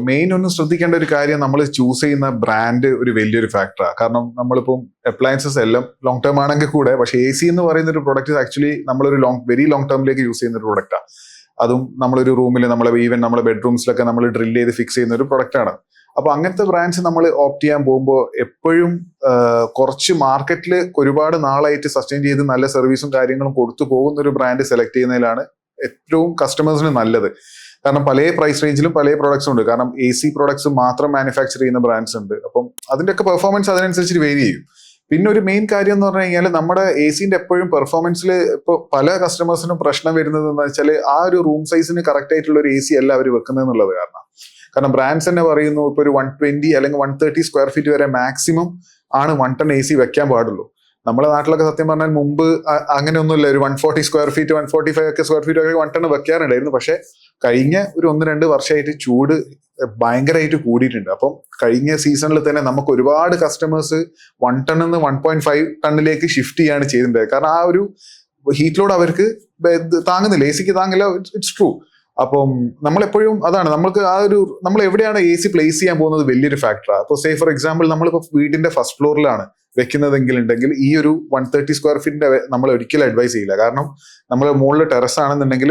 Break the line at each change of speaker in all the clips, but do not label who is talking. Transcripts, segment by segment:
Main ഒന്ന് ശ്രദ്ധിക്കേണ്ട ഒരു കാര്യം, നമ്മൾ ചൂസ് ചെയ്യുന്ന ബ്രാൻഡ് ഒരു വലിയൊരു ഫാക്ടറാണ്. കാരണം നമ്മളിപ്പം അപ്ലയൻസസ് എല്ലാം ലോങ് ടേം ആണെങ്കിൽ കൂടെ, പക്ഷേ AC എന്ന് പറയുന്ന ഒരു പ്രൊഡക്റ്റ് ആക്ച്വലി നമ്മളൊരു വെരി ലോങ് ടേമിലേക്ക് യൂസ് ചെയ്യുന്ന ഒരു പ്രൊഡക്റ്റാണ്. അതും നമ്മളൊരു റൂമിൽ ഈവൻ നമ്മളെ ബെഡ്റൂംസിലൊക്കെ നമ്മൾ ഡ്രിൽ ചെയ്ത് ഫിക്സ് ചെയ്യുന്ന ഒരു പ്രൊഡക്റ്റാണ്. അപ്പൊ അങ്ങനത്തെ ബ്രാൻഡ്സ് നമ്മൾ ഓപ്റ്റ് ചെയ്യാൻ പോകുമ്പോൾ എപ്പോഴും കുറച്ച് മാർക്കറ്റിൽ ഒരുപാട് നാളായിട്ട് സസ്റ്റെയിൻ ചെയ്ത് നല്ല സർവീസും കാര്യങ്ങളും കൊടുത്തു പോകുന്ന ഒരു ബ്രാൻഡ് സെലക്ട് ചെയ്യുന്നതിലാണ് ഏറ്റവും കസ്റ്റമേഴ്സിന് നല്ലത്. കാരണം പല പ്രൈസ് റേഞ്ചിലും പല പ്രോഡക്ട്സും ഉണ്ട്. കാരണം AC പ്രോഡക്ട്സ് മാത്രം മാനുഫാക്ചർ ചെയ്യുന്ന ബ്രാൻഡ്സ് ഉണ്ട്. അപ്പം അതിന്റെയൊക്കെ പെർഫോമൻസ് അതിനനുസരിച്ച് വേരി ചെയ്യും. പിന്നെ ഒരു മെയിൻ കാര്യം എന്ന് പറഞ്ഞു കഴിഞ്ഞാൽ, നമ്മുടെ AC എപ്പോഴും പെർഫോമൻസിൽ ഇപ്പോൾ പല കസ്റ്റമേഴ്സിനും പ്രശ്നം വരുന്നത് എന്ന് വെച്ചാൽ ആ ഒരു റൂം സൈസിന് കറക്റ്റ് ആയിട്ടുള്ള ഒരു AC അല്ല അവർ വെക്കുന്നത് എന്നുള്ളത്. കാരണം ബ്രാൻഡ്സ് തന്നെ പറയുന്നു ഇപ്പോൾ ഒരു 120 അല്ലെങ്കിൽ 130 സ്ക്വയർ ഫീറ്റ് വരെ മാക്സിമം ആണ് 1 ടൺ AC വെക്കാൻ പാടുള്ളൂ. നമ്മുടെ നാട്ടിലൊക്കെ സത്യം പറഞ്ഞാൽ മുമ്പ് അങ്ങനെയൊന്നുമില്ല. ഒരു 140 സ്ക്വയർ ഫീറ്റ് 145 ഒക്കെ സ്ക്വയർ ഫീറ്റ് ഒക്കെ 1 ടൺ വെക്കാറുണ്ടായിരുന്നു. പക്ഷെ കഴിഞ്ഞ ഒരു 1-2 വർഷമായിട്ട് ചൂട് ഭയങ്കരമായിട്ട് കൂടിയിട്ടുണ്ട്. അപ്പം കഴിഞ്ഞ സീസണിൽ തന്നെ നമുക്ക് ഒരുപാട് കസ്റ്റമേഴ്സ് 1 ടണ്ണിന്ന് 1.5 ടണ്ണിലേക്ക് ഷിഫ്റ്റ് ചെയ്യാണ് ചെയ്തിട്ടുണ്ടായത്. കാരണം ആ ഒരു ഹീറ്റ് ലോഡ് അവർക്ക് താങ്ങുന്നില്ല, AC താങ്ങില്ല. It's true. അപ്പം നമ്മളെപ്പോഴും അതാണ് നമ്മൾ എവിടെയാണ് AC പ്ലേസ് ചെയ്യാൻ പോകുന്നത് വലിയൊരു ഫാക്ടറാണ്. അപ്പോൾ സേ ഫോർ എക്സാമ്പിൾ നമ്മളിപ്പോൾ വീടിന്റെ ഫസ്റ്റ് ഫ്ലോറിലാണ് വെക്കുന്നതെങ്കിൽ ഈ ഒരു 130 സ്ക്വയർ ഫീറ്റിന്റെ നമ്മൾ ഒരിക്കലും അഡ്വൈസ് ചെയ്യില്ല. കാരണം നമ്മൾ മുകളിൽ ടെറസ് ആണെന്നുണ്ടെങ്കിൽ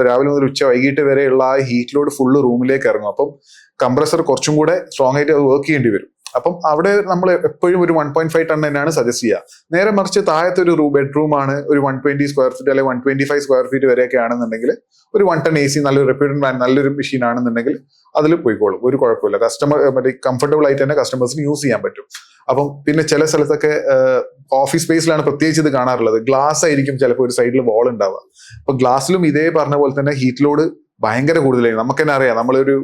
രാവിലെ മുതൽ ഉച്ച വൈകിട്ട് വരെയുള്ള ആ ഹീറ്റ് ലോഡ് ഫുള്ള് റൂമിലേക്ക് ഇറങ്ങും. അപ്പം കംപ്രസർ കുറച്ചും കൂടെ സ്ട്രോങ് ആയിട്ട് അത് വർക്ക് ചെയ്യേണ്ടി വരും. അപ്പം അവിടെ നമ്മൾ എപ്പോഴും ഒരു 1.5 ടൺ തന്നെയാണ് സജസ്റ്റ് ചെയ്യുക. നേരെ മറിച്ച് താഴത്തെ ഒരു ബെഡ്റൂം ആണ്, ഒരു 120 സ്ക്വയർ ഫീറ്റ് അല്ലെങ്കിൽ 125 സ്ക്വയർ ഫീറ്റ് വരെയൊക്കെ ആണെന്നുണ്ടെങ്കിൽ ഒരു 1 ടൺ AC നല്ലൊരു റെപ്യൂട്ടഡ് ബ്രാൻഡ് നല്ലൊരു മെഷീൻ ആണെന്നുണ്ടെങ്കിൽ അതിൽ പോയിക്കോളും, ഒരു കുഴപ്പമില്ല. കംഫർട്ടബിൾ ആയിട്ട് തന്നെ കസ്റ്റമേഴ്സിന് യൂസ് ചെയ്യാൻ പറ്റും. അപ്പം പിന്നെ ചില സ്ഥലത്തൊക്കെ ഓഫീസ് സ്പേസിലാണ് പ്രത്യേകിച്ച് ഇത് കാണാറുള്ളത്. ഗ്ലാസ് ആയിരിക്കും ചിലപ്പോൾ ഒരു സൈഡിൽ വാൾ ഉണ്ടാവുക. അപ്പൊ ഗ്ലാസ്സിലും ഇതേ പറഞ്ഞ പോലെ തന്നെ ഹീറ്റ് ലോഡ് ഭയങ്കര കൂടുതലായിരിക്കും. നമുക്ക് തന്നെ അറിയാം, നമ്മളൊരു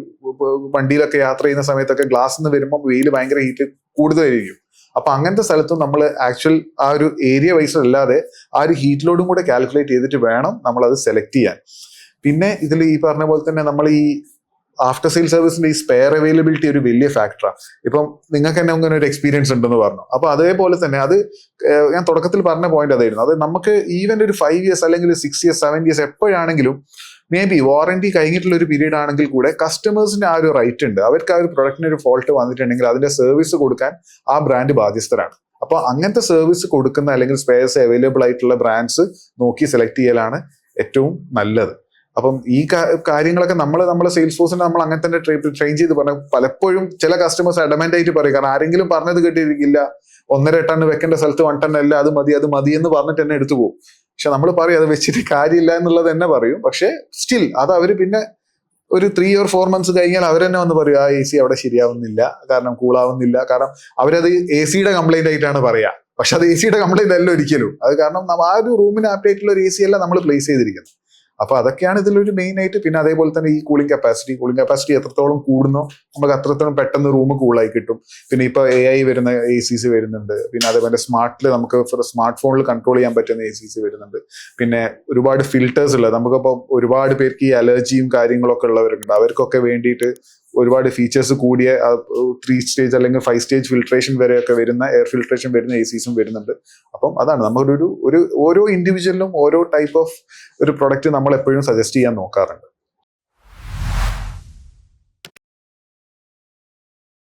വണ്ടിയിലൊക്കെ യാത്ര ചെയ്യുന്ന സമയത്തൊക്കെ ഗ്ലാസ് നിന്ന് വരുമ്പോൾ വെയിൽ ഭയങ്കര ഹീറ്റ് കൂടുതലായിരിക്കും. അപ്പൊ അങ്ങനത്തെ സ്ഥലത്തും നമ്മൾ ആക്ച്വൽ ആ ഒരു ഏരിയ വൈസ് അല്ലാതെ ആ ഒരു ഹീറ്റ് ലോഡും കൂടെ കാൽക്കുലേറ്റ് ചെയ്തിട്ട് വേണം നമ്മൾ അത് സെലക്ട് ചെയ്യാൻ. പിന്നെ ഇതിൽ ഈ പറഞ്ഞ പോലെ തന്നെ നമ്മൾ ഈ ആഫ്റ്റർ സെയിൽ സർവീസിന്റെ ഈ സ്പെയർ അവൈലബിലിറ്റി ഒരു വലിയ ഫാക്ടറാണ്. ഇപ്പം നിങ്ങൾക്ക് തന്നെ അങ്ങനെ ഒരു എക്സ്പീരിയൻസ് ഉണ്ടെന്ന് പറഞ്ഞു. അപ്പൊ അതേപോലെ തന്നെ അത് ഞാൻ തുടക്കത്തിൽ പറഞ്ഞ പോയിന്റ് അതായിരുന്നു. അത് നമുക്ക് ഈവൻ ഒരു 5 ഇയേഴ്സ് അല്ലെങ്കിൽ 6 ഇയേഴ്സ് 7 ഇയേഴ്സ് എപ്പോഴാണെങ്കിലും മേ ബി വാറന്റി കഴിഞ്ഞിട്ടുള്ള ഒരു പീരീഡ് ആണെങ്കിൽ കൂടെ കസ്റ്റമേഴ്സിന് ആ ഒരു റൈറ്റ് ഉണ്ട്. അവർക്ക് ആ ഒരു പ്രൊഡക്റ്റിന് ഒരു ഫോൾട്ട് വന്നിട്ടുണ്ടെങ്കിൽ അതിന്റെ സർവീസ് കൊടുക്കാൻ ആ ബ്രാൻഡ് ബാധ്യസ്ഥരാണ്. അപ്പൊ അങ്ങനത്തെ സർവീസ് കൊടുക്കുന്ന അല്ലെങ്കിൽ സ്പെയർസ് അവൈലബിൾ ആയിട്ടുള്ള ബ്രാൻഡ്സ് നോക്കി സെലക്ട് ചെയ്യലാണ് ഏറ്റവും നല്ലത്. അപ്പം ഈ കാര്യങ്ങളൊക്കെ നമ്മളെ സെയിൽസ് ഫോഴ്സിനെ നമ്മൾ അങ്ങനെ തന്നെ ട്രെയിൻ ചെയ്ത് പറഞ്ഞ പലപ്പോഴും ചില കസ്റ്റമേഴ്സ് അഡമന്റ് ആയിട്ട് പറയും. കാരണം ആരെങ്കിലും പറഞ്ഞത് കേട്ടിരിക്കില്ല, 1.5 ടൺ വെക്കേണ്ട സ്ഥലത്ത് 1 ടൺ അല്ല, അത് മതി എന്ന് പറഞ്ഞിട്ട് തന്നെ എടുത്തു പോകും. പക്ഷെ നമ്മൾ പറയും അത് വെച്ചിട്ട് കാര്യമില്ല എന്നുള്ളത് തന്നെ പറയും. പക്ഷെ സ്റ്റിൽ അത് അവർ പിന്നെ ഒരു 3 or 4 months കഴിഞ്ഞാൽ അവർ തന്നെ വന്ന് പറയും ആ AC അവിടെ ശരിയാവുന്നില്ല, കാരണം കൂളാവുന്നില്ല. കാരണം അവരത് ACയുടെ കംപ്ലൈന്റ് ആയിട്ടാണ് പറയാ. പക്ഷെ അത് ACയുടെ കംപ്ലൈന്റ് അല്ല ഒരിക്കലും. അത് കാരണം ആ ഒരു റൂമിന് ആപ്റ്റ് ആയിട്ടുള്ള ഒരു AC അല്ല നമ്മൾ പ്ലേസ് ചെയ്തിരിക്കുന്നത്. അപ്പൊ അതൊക്കെയാണ് ഇതിലൊരു മെയിൻ ആയിട്ട്. പിന്നെ അതേപോലെ തന്നെ ഈ കൂളിംഗ് കപ്പാസിറ്റി എത്രത്തോളം കൂടുന്നോ നമുക്ക് അത്രത്തോളം പെട്ടെന്ന് റൂം കൂളായി കിട്ടും. പിന്നെ ഇപ്പൊ AI വരുന്ന ACs വരുന്നുണ്ട്. പിന്നെ അതേപോലെ സ്മാർട്ടിൽ നമുക്ക് സ്മാർട്ട് ഫോണിൽ കൺട്രോൾ ചെയ്യാൻ പറ്റുന്ന ACs വരുന്നുണ്ട്. പിന്നെ ഒരുപാട് ഫിൽറ്റേഴ്സ് ഉള്ളത്, നമുക്കിപ്പോൾ ഒരുപാട് പേർക്ക് ഈ അലർജിയും കാര്യങ്ങളൊക്കെ ഉള്ളവരുണ്ട്. അവർക്കൊക്കെ വേണ്ടിയിട്ട് ഒരുപാട് ഫീച്ചേഴ്സ് കൂടിയ 3 സ്റ്റേജ് അല്ലെങ്കിൽ 5 സ്റ്റേജ് ഫിൽട്രേഷൻ വരെയൊക്കെ വരുന്ന എയർ ഫിൽട്രേഷൻ വരുന്ന ACസും വരുന്നുണ്ട്. അപ്പം അതാണ് നമ്മളൊരു ഓരോ ഇൻഡിവിജ്വലിനും ഓരോ ടൈപ്പ് ഓഫ് ഒരു പ്രൊഡക്റ്റ് നമ്മൾ എപ്പോഴും സജസ്റ്റ് ചെയ്യാൻ നോക്കാറുണ്ട്.